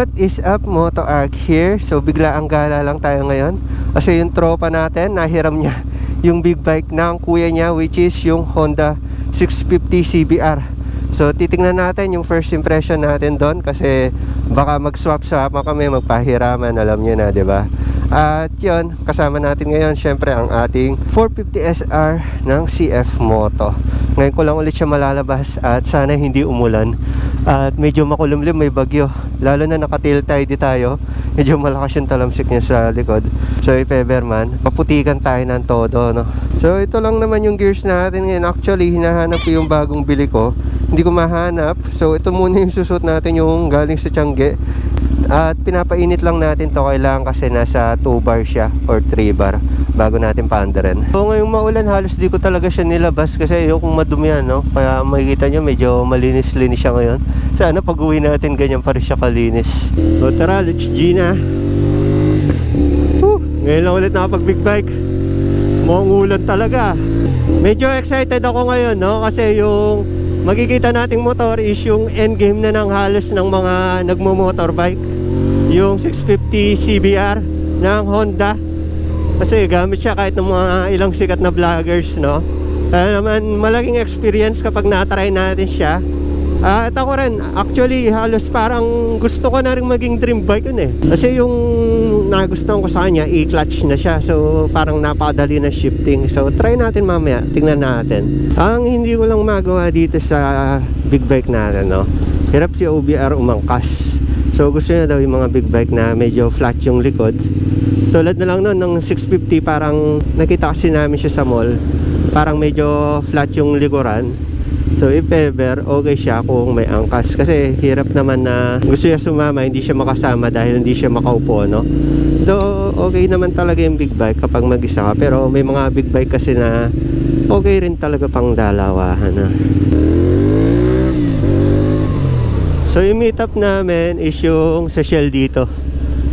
What is up, Moto Arc here. So bigla ang gala lang tayo ngayon kasi yung tropa natin nahiram niya yung big bike ng kuya niya, which is yung Honda 650 CBR. So titingnan natin yung first impression natin doon kasi baka mag-swap-swap kami, magpahiraman, alam niyo na, 'di ba? At yun, kasama natin ngayon syempre ang ating 450 SR ng CF Moto. Ngayon ko lang ulit siya malalabas at sana hindi umulan at medyo makulimlim, may bagyo, lalo na naka-tail tide tayo, medyo malakas yung talamsik niya sa likod. So if ever man, maputikan tayo ng todo, no? So ito lang naman yung gears natin ngayon. Actually hinahanap ko yung bagong bili ko, hindi ko mahanap. So ito muna yung susot natin, yung galing sa Tiangge. At pinapainit lang natin to, kailangan kasi nasa 2 bar siya or 3 bar bago natin paandarin. So ngayong maulan, halos di ko talaga siya nilabas kasi ayokong madumihan, no? Kaya makikita nyo medyo malinis-linis siya ngayon. Sana pag uwi natin ganyan pa rin siya kalinis. So tara, let's G na. Ngayon lang ulit nakapag big bike, mukhang ulan talaga. Medyo excited ako ngayon, no? Kasi yung makikita nating motor is yung endgame na ng halos ng mga nagmo-motorbike, yung 650 CBR ng Honda. Kasi gamit siya kahit ng mga ilang sikat na vloggers, no? Kaya naman malaking experience kapag na-try natin siya. At ako rin, actually halos parang gusto ko na rin maging dream bike yun eh. Kasi yung nagustuhan ko sa kanya, e-clutch na siya. So parang napakadali na shifting. So try natin mamaya, tingnan natin. Ang hindi ko lang magawa dito sa big bike natin, no? Hirap si OBR umangkas. So gusto niya daw yung mga big bike na medyo flat yung likod. Tulad na lang nun ng 650, parang nakita kasi namin siya sa mall, parang medyo flat yung likuran. So if ever, okay siya kung may angkas. Kasi hirap naman na gusto niya sumama, hindi siya makasama dahil hindi siya makaupo, no? Though okay naman talaga yung big bike kapag mag-isa ka, pero may mga big bike kasi na okay rin talaga pang dalawahan, no? So yung meet up namin is yung sa Shell dito,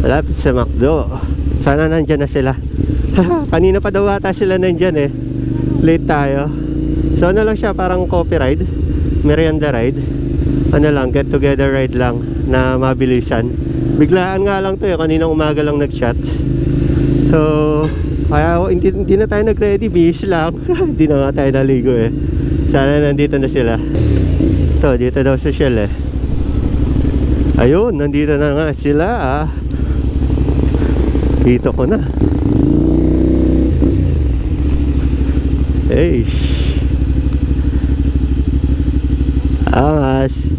malapit sa McDo. Sana nandyan na sila. Kanina pa daw ata sila nandyan eh. Late tayo. So ano lang siya, parang coffee ride, merienda ride, ano lang, get together ride lang na mabilisan. Biglaan nga lang to eh, kaninang umaga lang nag-chat. So kaya hindi na tayo nag-ready, bis lang. Hindi na nga tayo naligo eh. Sana nandito na sila. Ito, dito daw sa Shell eh. Ayun, nandito na nga sila ah. Dito ko na. Hey, angas.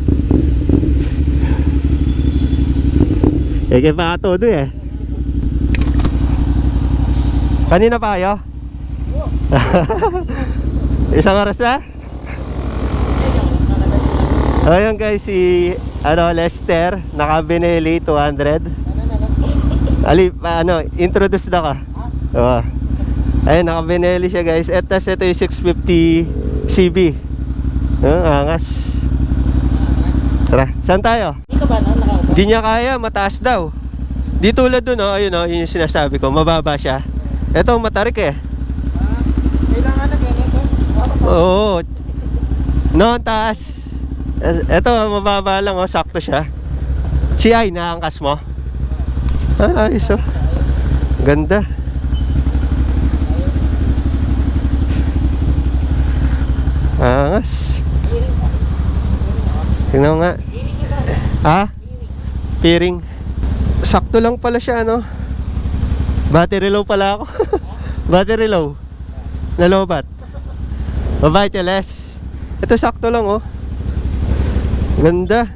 Eke pa todo eh. Kanina pa kayo? Isang oras na? Ayun guys, si Lester, naka Benelli 200. Introduce na ka. Ayun, naka Benelli siya guys. At tas ito yung 650 CB. Angas. Tara, saan tayo? Dito ba na nakaupo? Di niya kaya, mataas daw. Di tulad dun, oh, ayun, oh, yun yung sinasabi ko, mababa siya. Ito, matarik eh. Kailangan na ganito? Oo. No, taas. Ito, mababa lang, oh, sakto siya. Si Ay, naangkas mo? Ayos, oh. Ganda. Angas. Tingnan mo nga. Ha? Piring. Sakto lang pala siya, no? Battery low pala ako. Battery low. Nalobat. Mabait ya, Les. Ito sakto lang, oh. Ganda.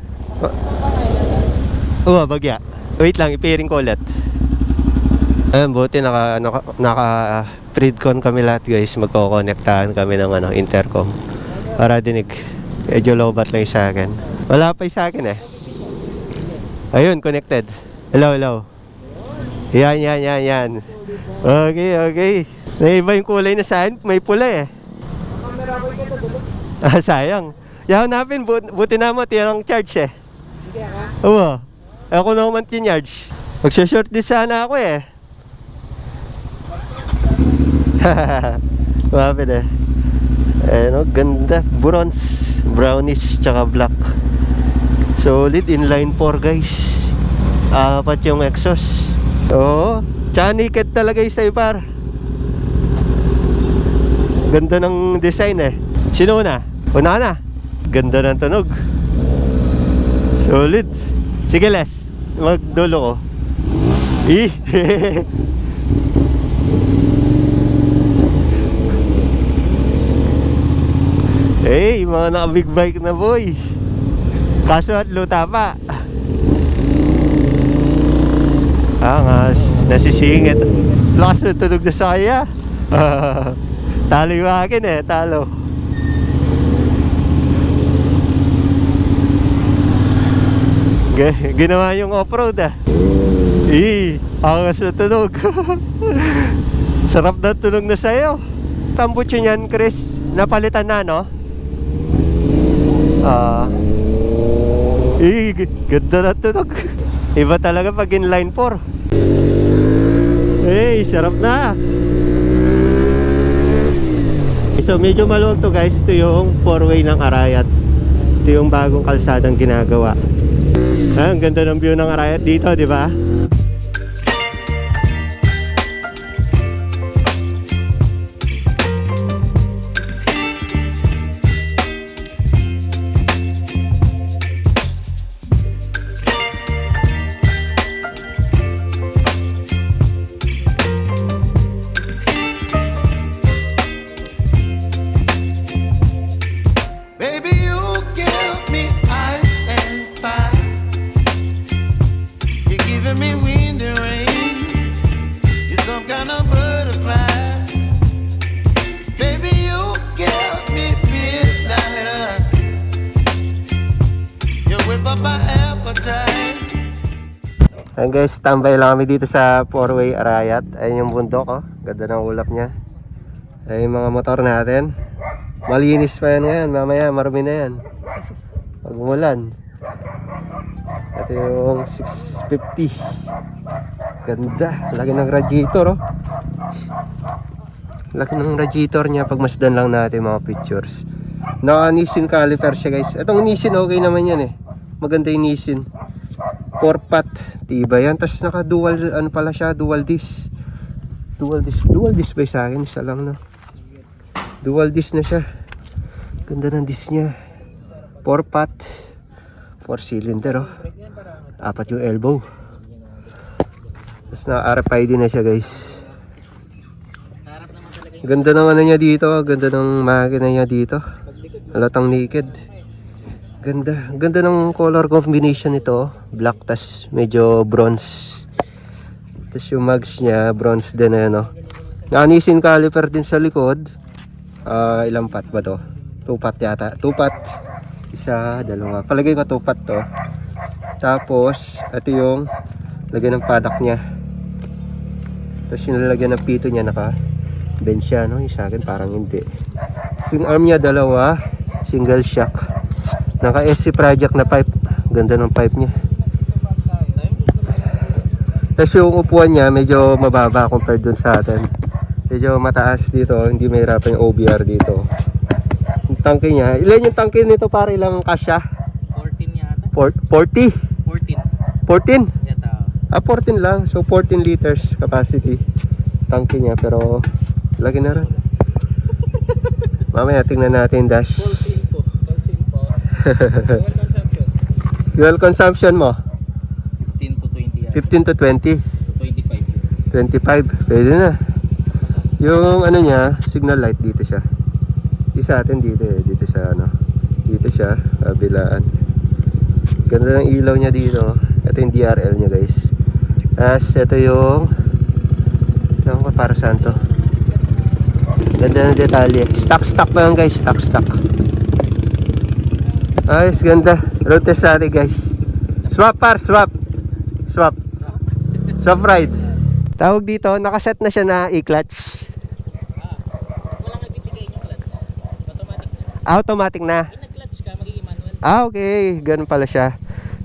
Oh, bagya. Wait lang, i-pairing ko ulit. Ayun, buti naka Freedcon kami lahat guys. Magko-connectahan kami ng intercom para dinig. Medyo low-bat lang sa akin. Wala pa sa akin eh. Ayun, connected. Hello, hello. Yan. Okay. Naiba yung kulay na sa akin. May pula eh. Sayang. Yahanapin, buti naman tiyang charge eh. Oo. Ako naman tin-charge. Magsha-short din sana ako eh. Mapit eh. Ano, ganda. Bronze, brownish, tsaka black. Solid, inline 4 guys. Apat yung exhaust. Oo. Tsaka naked talaga yung sidebar. Ganda ng design eh. Sino una? Una na. Ganda ng tunog. Solid. Sige Les, magdulo ko. Hey, mga naka-big bike na boy. Kaso at luta pa. Angas, nasisingit. Lakas na tunog na sa kaya. Talo yung akin eh, talo. Ginawa yung off-road ah. Angas na tunog. Sarap na tunog na sa'yo. Tambutso niyan Chris, napalitan na no? Ganda na tunog. Iba talaga pag inline 4. Sarap na. So medyo maluwag to guys. Ito yung 4-way ng Arayat. Ito yung bagong kalsadang ginagawa. Ang ganda ng view ng Arayat dito, di ba? Baby, you give me ice and fire. You're giving me wind and rain. You're some kind of butterfly. Baby, you give me midnight. You whip up my appetite. Ayan guys, tambay lang kami dito sa 4-way Arayat. Ayun yung bundok oh. Ganda ng ulap niya. Ayun yung mga motor natin. Malinis pa yan ngayon, mamaya marumi na yan pag umulan. Ito yung 650. Ganda, laki ng radiator oh. Laki ng radiator niya. Pagmasdan lang natin mga pictures. Naka Nissin caliper siya guys. Itong Nissin okay naman yan eh. Maganda yung Nissin 4-pot, tiba yan. Tapos naka dual, ano pala siya, dual disc. Dual disc ba sa akin? Isa lang no. Dual disc na siya. Ganda ng disc niya. 4-pot, 4-cylinder oh. 4 yung elbow. Tapos na RFID na siya guys. Ganda ng ano niya dito. Ganda ng makina niya dito. Halatang naked. Ganda ng color combination nito. Black tas medyo bronze. Tapos yung mags niya bronze din na no. Nissin caliper din sa likod. Ilang pot ba to? 2 pot yata. 2 pot. Isa, dalawa. Palagay ko 2 pot to. Tapos ito yung lagyan ng paddock niya. Tapos yung lalagyan ng pito niya naka bench siya no. Yung sa akin parang hindi. So, yung arm niya dalawa. Single shock. Naka SC project na pipe. Ganda ng pipe niya. Tapos yung upuan niya medyo mababa compared dun sa atin. Medyo mataas dito. Hindi mahirapan yung OBR dito. Yung tangke niya. Ilan yung tangke nito para ilang kasya? 14 yata. 40? 14. 14? Yata. 14 lang. So 14 liters capacity. Tangke niya. Pero lagi na rin. Mamaya tingnan natin dash. Fuel consumption mo? 15 to 20 yata. 15 to 20? 25. 25. Pwede na. Yung ano niya, signal light dito siya. Di sa atin dito eh. Dito siya ano. Dito siya, kabilaan. Ganda ng ilaw niya dito. Ito yung DRL niya guys. As ito yung ewan ko para saan to. Ganda ng detalye. Stock pa yan guys. Stock. Ayos, ganda. Road test natin guys. Swap ride. Tawag dito, nakaset na siya na e-clutch. Walang ibibigay yung clutch. Automatic na. Pag nag-clutch ka, magiging manual. Okay, ganun pala siya.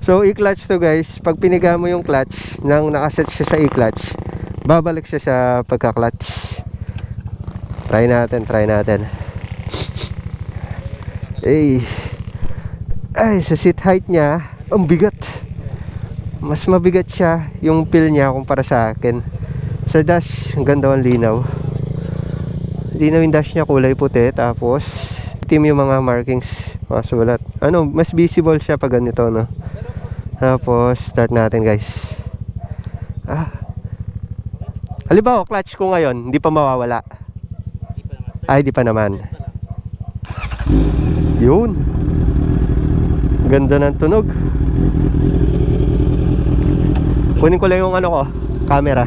So e-clutch to guys. Pag piniga mo yung clutch nang nakaset siya sa e-clutch, babalik siya sa pagka-clutch. Try natin. Ay, sa seat height niya, ang bigat. mas mabigat siya yung feel niya kumpara sa akin. Sa dash, ang ganda ang linaw. Linaw yung dash niya, kulay puti. Tapos, itim yung mga markings, mga sulat. Ano, mas visible siya pag ganito, no? Tapos, start natin, guys. Halimbawa, clutch ko ngayon, hindi pa mawawala. Ay, di pa naman. Yun. Ganda ng tunog. Kunin ko lang yung ano ko, camera.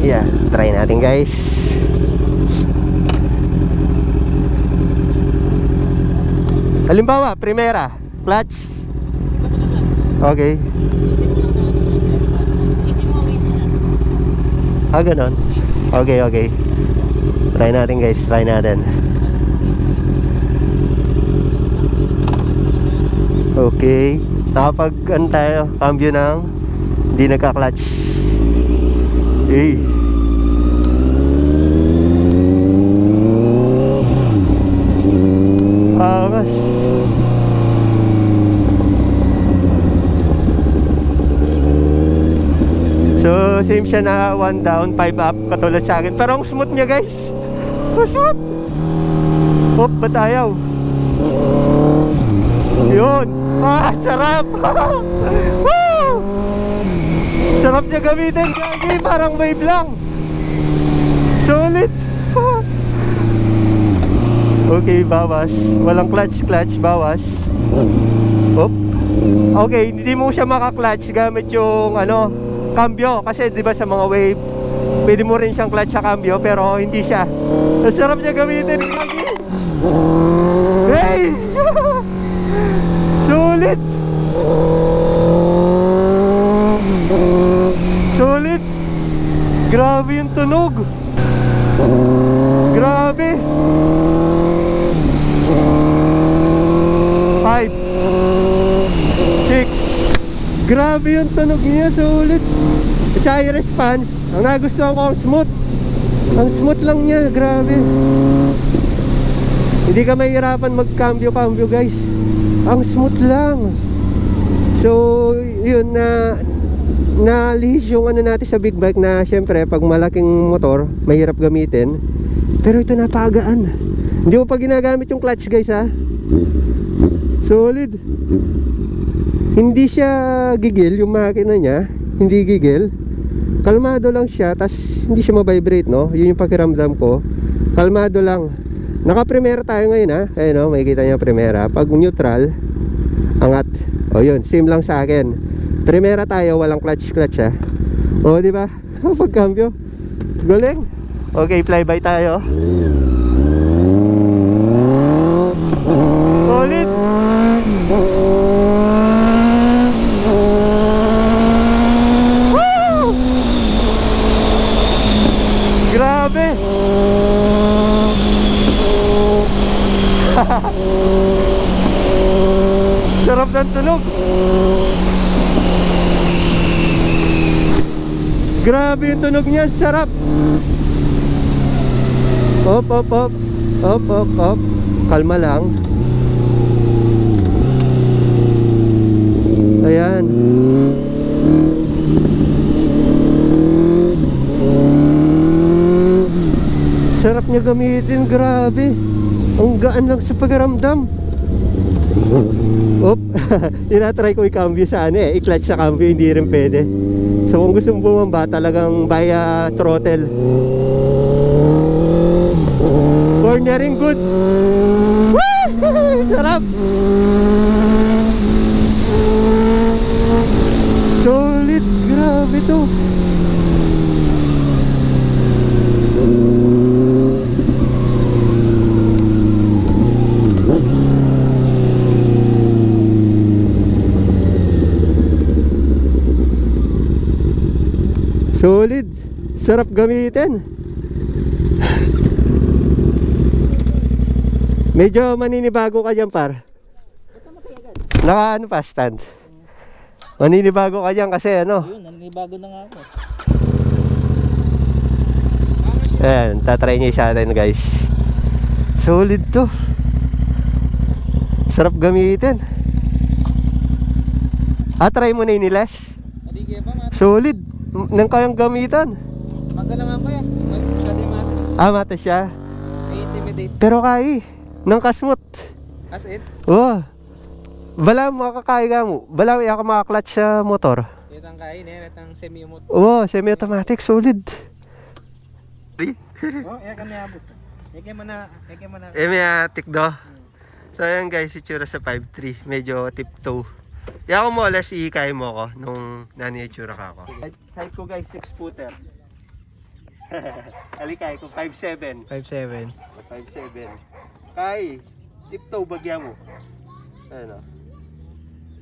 Yeah, try natin, guys. Halimbawa, primera, clutch. Okay. Ganon. Okay, okay. Try natin, guys, try natin. Okay. Nakapag ano tayo, cambio ng hindi nagka-clutch. Hey. Mas so same siya na 1 down 5 up katulad sa akin, pero ang smooth niya, guys. Oh, smooth. Hop, ba't ayaw? Yun. Sarap. Woo! Sarap niya gamitin, gagi. Parang wave lang. Solid. Okay, bawas. Walang clutch, bawas. Hop. Okay, hindi mo siya maka-clutch gamit yung ano, cambio. Kasi di ba sa mga wave, pwede mo rin siyang clutch sa cambio, pero hindi siya. Ang sarap niya gamitin, gagi. Hey! Solid. Solid. Grabe yung tunog. Grabe. 5 6. Grabe yung tunog niya, solid. At saka yung response, ang nagustuhan ko, ang smooth. Ang smooth lang niya, grabe. Hindi ka mahihirapan mag-cambio, guys. Ang smooth lang. So, yun na lihis yung ano natin sa big bike na syempre pag malaking motor, mahirap gamitin. Pero ito napagaan. Hindi mo pa ginagamit yung clutch, guys, ha. Solid. Hindi siya gigil yung makina niya. Hindi gigil. Kalmado lang siya. Tas hindi siya mabibrate, no. Yun yung pakiramdam ko. Kalmado lang. Naka-primera tayo ngayon, ha. Ayun, no, makikita niyo primera. Pag neutral, angat. O yun, same lang sa akin. Primera tayo, walang clutch, ha. O, di ba? Pagkambyo. Galing. Okay, flyby tayo. Solid. Woo! Grabe. Sarap ng tunog. Grabe yung tunog niya, sarap. Hop, hop, hop. Hop, hop, hop. Kalma lang. Ayan. Sarap niya gamitin, grabe. Ang gaan lang sa pakiramdam. Op, tinatry ko i-cambio sa ano eh, i-clutch sa cambio, hindi rin pwede. So kung gusto mong bumamba, talagang via throttle. Cornering good. Woo! Sarap. Solid, grabe to. Solid. Sarap gamitin. Medyo maninibago ka dyan, par. Naka ano pa, stand. Maninibago ka dyan kasi ano. Yun, naninibago na nga ako. Ayan, tatry niya sa atin, guys. Solid to. Sarap gamitin. Try mo na inilas. Hindi kaya ba, mati? Solid. Nang kayang gamitan. Magalaman ko yan. Masyado yung mati. Mata siya. May intimidate. Pero kaya nang kasmot. As in? Oo. Bala makakaya mo. Bala iya ka makaklatch sa motor. Itang kain eh. Itang semi-umot. Oo, semi-automatic, solid. Oh, yan kami abot. Eke mo na. Emiatic do. So ayan guys, itsura sa 5.3. Medyo tiptoe. Kaya ako mo alas iikay mo ko nung nani-itsura ka ako. Height ko guys, 6 footer. Kalikay ko, 5'7". 5'7". 5'7". Kay, tiptoe bagya mo. Ayan o.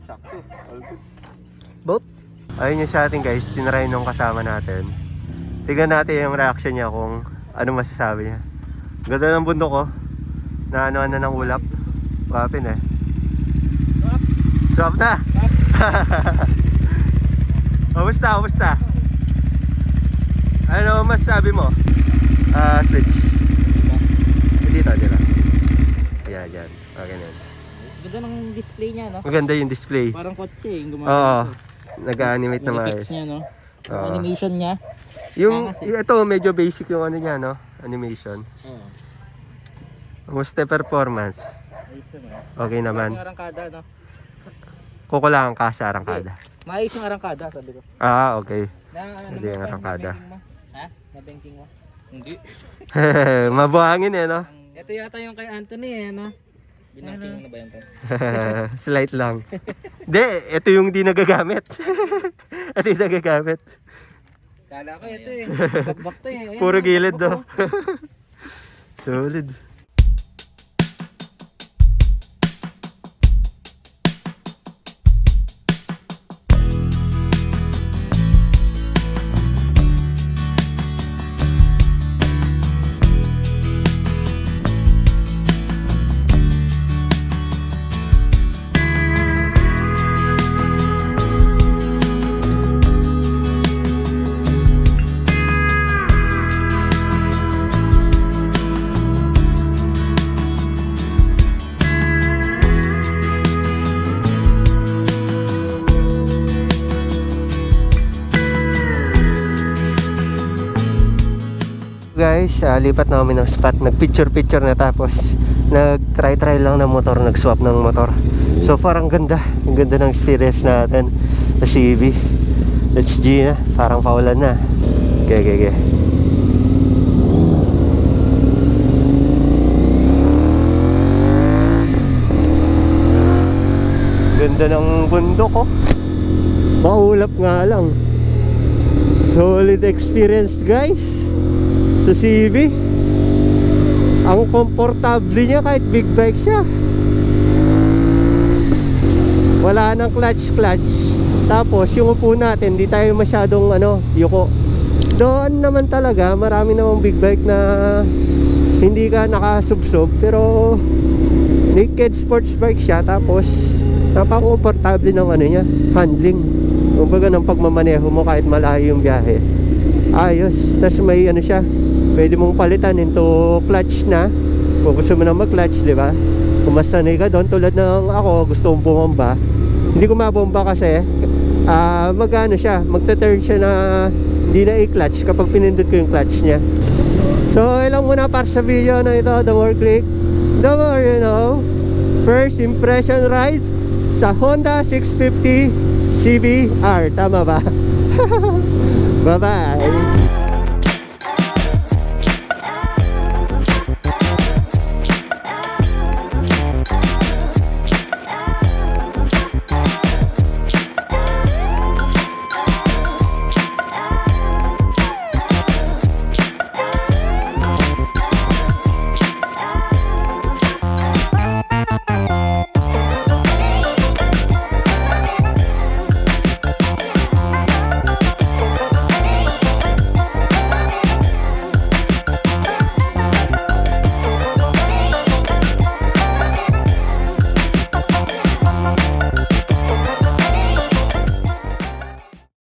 Sakto, all good. Boat? Ayun yung sa atin guys, tinry nung kasama natin. Tignan natin yung reaction niya kung ano masasabi niya. Ganda ng bundok ko. Na ano-ano ng ulap. Kapin eh. Swap na! Kamusta? Ano masasabi mo? Switch. Dito. Ayan. Okay na yun. Ganda ng display niya, no? Maganda yung display. Parang kotse eh. Yung Oo. gumagawa. Nag-animate na maayos. Effects niya, no? Oo. Animation niya. Yung ito medyo basic yung ano niya, no? Animation. Oo. Kamusta performance? Ayos naman. Okay naman. Yung arangkada, no? Kukulangan ka sa arangkada. Maayos yung arangkada, sabi ko. Okay. Ano Hindi mo yung pa, arangkada. na-banking mo? Ha? Na-banking mo? Hindi. Mabuhangin eh, no? Ito yata yung kay Anthony eh, no? Binanking mo na ba yan to? Slight lang. Hindi, ito yung di nagagamit. Ito yung nagagamit. Kala ko ito eh. Bakbak to eh. Ayan, Puro gilid bakbak, do. Solid. Guys, lipat na kami ng spot. Nag-picture na tapos nag-try lang ng motor, nag-swap ng motor. So far ang ganda ng experience natin sa CB. Let's G na, parang paulan na. Okay. Ganda ng bundok, oh. Maulap nga lang. Solid experience guys sa CB. Ang komportable niya kahit big bike siya. Wala nang clutch. Tapos yung upo natin, di tayo masyadong yuko. Doon naman talaga, marami namang big bike na hindi ka nakasubsob, pero naked sports bike siya. Tapos napaka-komportable ng niya, handling. Kumbaga ng pagmamaneho mo kahit malayo yung biyahe. Ayos. Tapos may siya, pwede mong palitan into clutch na kung gusto mo na mag-clutch, di ba? Kung mas sanay ka doon, tulad ng ako, gusto kong bumomba. Hindi ko mabomba kasi magta-turn siya na hindi na i-clutch kapag pinindot ko yung clutch niya. So, ilang muna para sa video na ito. The more click, the more you know. First impression ride sa Honda 650 CBR. Tama ba? Bye-bye.